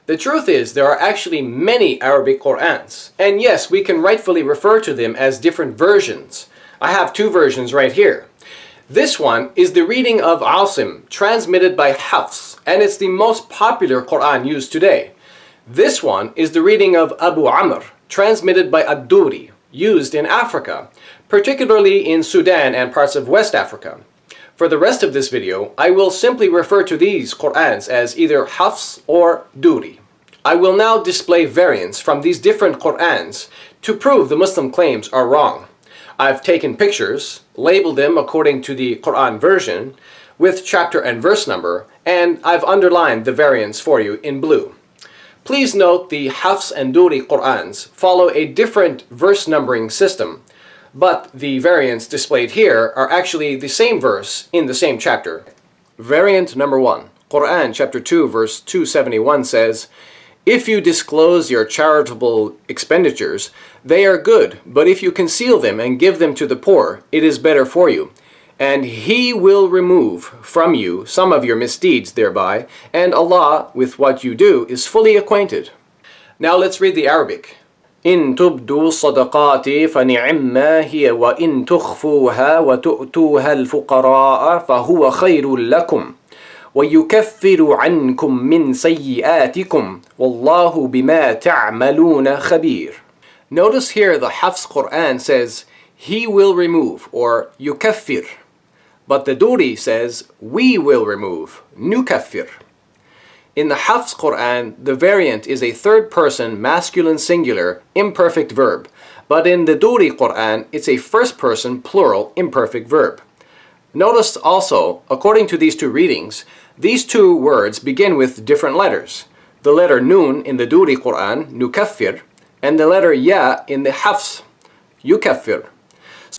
The truth is, there are actually many Arabic Qur'ans, and yes, we can rightfully refer to them as different versions. I have two versions right here. This one is the reading of Asim, transmitted by Hafs, and it's the most popular Qur'an used today. This one is the reading of Abu Amr, transmitted by Ad-Duri, used in Africa, particularly in Sudan and parts of West Africa. For the rest of this video, I will simply refer to these Qur'ans as either Hafs or Duri. I will now display variants from these different Qur'ans to prove the Muslim claims are wrong. I've taken pictures, labeled them according to the Qur'an version, with chapter and verse number, and I've underlined the variants for you in blue. Please note the Hafs and Duri Qur'ans follow a different verse numbering system, but the variants displayed here are actually the same verse in the same chapter. Variant number 1. Qur'an chapter 2 verse 271 says, "If you disclose your charitable expenditures, they are good, but if you conceal them and give them to the poor, it is better for you. And He will remove from you some of your misdeeds thereby, and Allah with what you do is fully acquainted." Now let's read the Arabic. إن تبدوا الصدقات فنعما هي وإن تخفوها وتؤتوها الفقراء فهو خير لكم ويكفر عنكم من سيئاتكم والله بما تعملون خبير. Notice here the Hafs Qur'an says, He will remove, or yukaffir. But the Duri says, we will remove, nukaffir. In the Hafs Qur'an, the variant is a third person masculine singular imperfect verb, but in the Duri Qur'an, it's a first person plural imperfect verb. Notice also, according to these two readings, these two words begin with different letters. The letter Nun in the Duri Qur'an, nukaffir, and the letter Ya in the Hafs, yukaffir.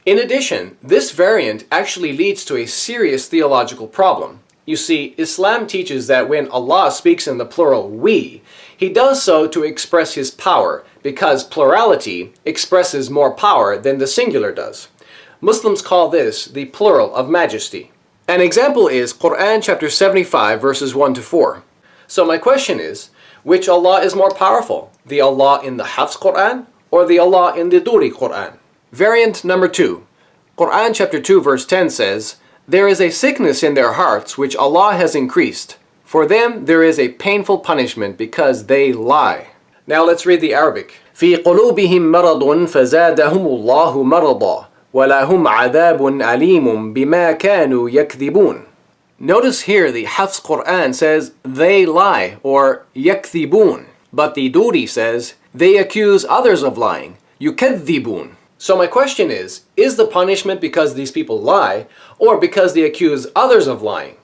In addition, this variant actually leads to a serious theological problem. You see, Islam teaches that when Allah speaks in the plural we, He does so to express His power, because plurality expresses more power than the singular does. Muslims call this the plural of majesty. An example is Qur'an chapter 75 verses 1 to 4. So my question is, which Allah is more powerful? The Allah in the Hafs Qur'an or the Allah in the Duri Qur'an? Variant number 2. Qur'an chapter 2 verse 10 says, "There is a sickness in their hearts which Allah has increased. For them there is a painful punishment because they lie." Now let's read the Arabic. في قلوبهم مرض فزادهم الله مرضا ولهم عذاب أليم بما كانوا يكذبون. Notice here the Hafs Qur'an says they lie, or yakthibun, but the Duri says they accuse others of lying, yukadhibun. So my question is the punishment because these people lie, or because they accuse others of lying?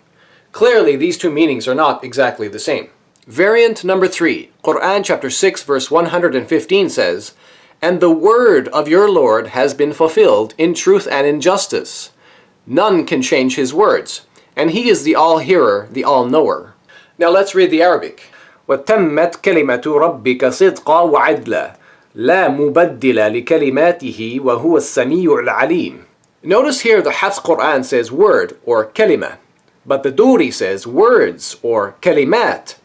Clearly these two meanings are not exactly the same. Variant number 3, Qur'an chapter 6 verse 115 says, "And the word of your Lord has been fulfilled in truth and in justice. None can change His words, and He is the all-hearer, the all-knower." Now let's read the Arabic. وَتَمَّتْ كَلِمَةُ رَبِّكَ صِدْقًا وَعَدْلًا لا مبدل لكلماته وهو السميع العليم. Notice here the Hafs Qur'an says word, or kalima, but the Duri says words, or kalimat.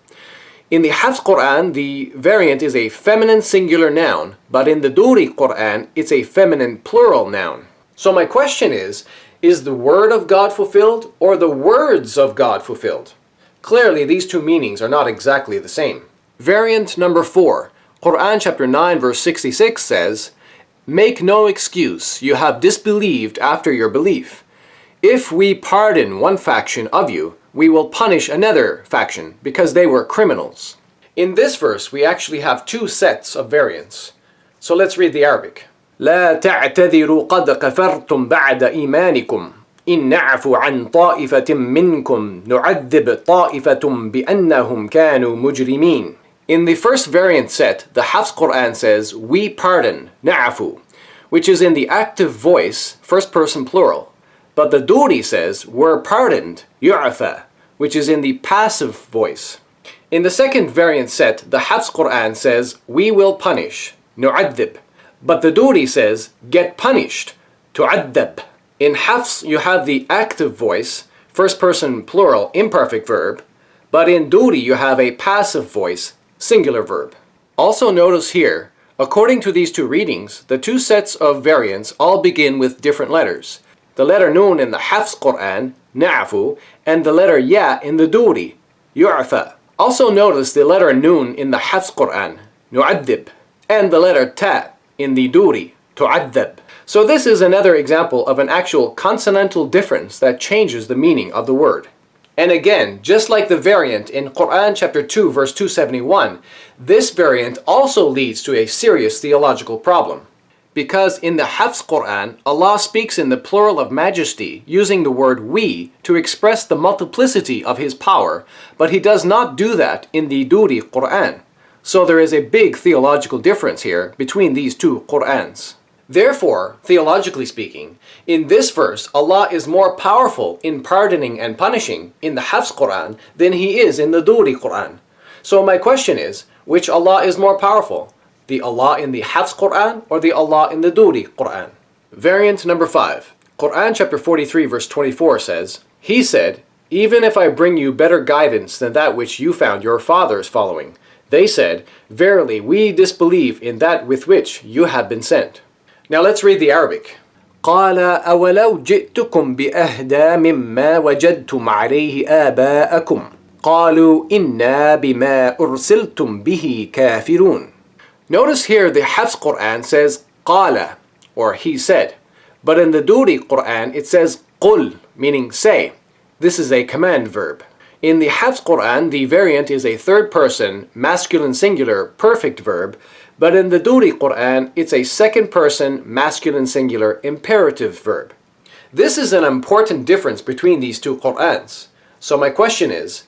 In the Hafs Qur'an, the variant is a feminine singular noun, but in the Duri Qur'an, it's a feminine plural noun. So my question is the word of God fulfilled, or the words of God fulfilled? Clearly these two meanings are not exactly the same. Variant number 4. Qur'an chapter 9 verse 66 says, "Make no excuse, you have disbelieved after your belief. If we pardon one faction of you, we will punish another faction because they were criminals." In this verse we actually have two sets of variants. So let's read the Arabic. لا تعتذروا قد كفرتم بعد إيمانكم إن نعفو عن طائفة منكم نعذب طائفة بأنهم كانوا مجرمين. In the first variant set, the Hafs Qur'an says, "We pardon," na'afu, which is in the active voice, first person plural. But the Duri says, "We're pardoned," yu'afa, which is in the passive voice. In the second variant set, the Hafs Qur'an says, "We will punish," nu'adhib. But the Duri says, "Get punished," tu'adhab. In Hafs, you have the active voice, first person plural imperfect verb, but in Duri you have a passive voice, singular verb. Also notice here, according to these two readings, the two sets of variants all begin with different letters. The letter Nun in the Hafs Qur'an, na'fu, and the letter Ya in the Duri, yu'fa. Also notice the letter Nun in the Hafs Qur'an, nu'adhib, and the letter Ta in the Duri, tu'adhab. So this is another example of an actual consonantal difference that changes the meaning of the word. And again, just like the variant in Quran chapter 2 verse 271, this variant also leads to a serious theological problem. Because in the Hafs Quran, Allah speaks in the plural of majesty using the word we to express the multiplicity of His power, but He does not do that in the Duri Quran. So there is a big theological difference here between these two Qurans. Therefore, theologically speaking, in this verse, Allah is more powerful in pardoning and punishing in the Hafs Quran than He is in the Duri Quran. So my question is, which Allah is more powerful? The Allah in the Hafs Quran or the Allah in the Duri Quran? Variant number 5. Quran chapter 43 verse 24 says, He said, even if I bring you better guidance than that which you found your fathers following, they said, verily we disbelieve in that with which you have been sent. Now let's read the Arabic. قال أولو جئتكم بأهدى مما وجدتم عليه آباءكم قالوا إنا بما أرسلتم به كافرون. Notice here the Hafs Quran says قال, or he said, but in the Duri Quran it says قل, meaning say. This is a command verb. In the Hafs Quran the variant is a third person, masculine singular, perfect verb, but in the Duri Quran, it's a second person, masculine singular, imperative verb. This is an important difference between these two Qurans. So my question is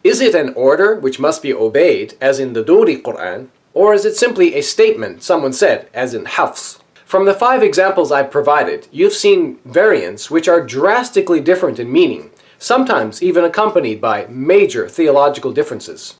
it an order which must be obeyed, as in the Duri Quran, or is it simply a statement someone said, as in Hafs? From the 5 examples I've provided, you've seen variants which are drastically different in meaning, sometimes even accompanied by major theological differences.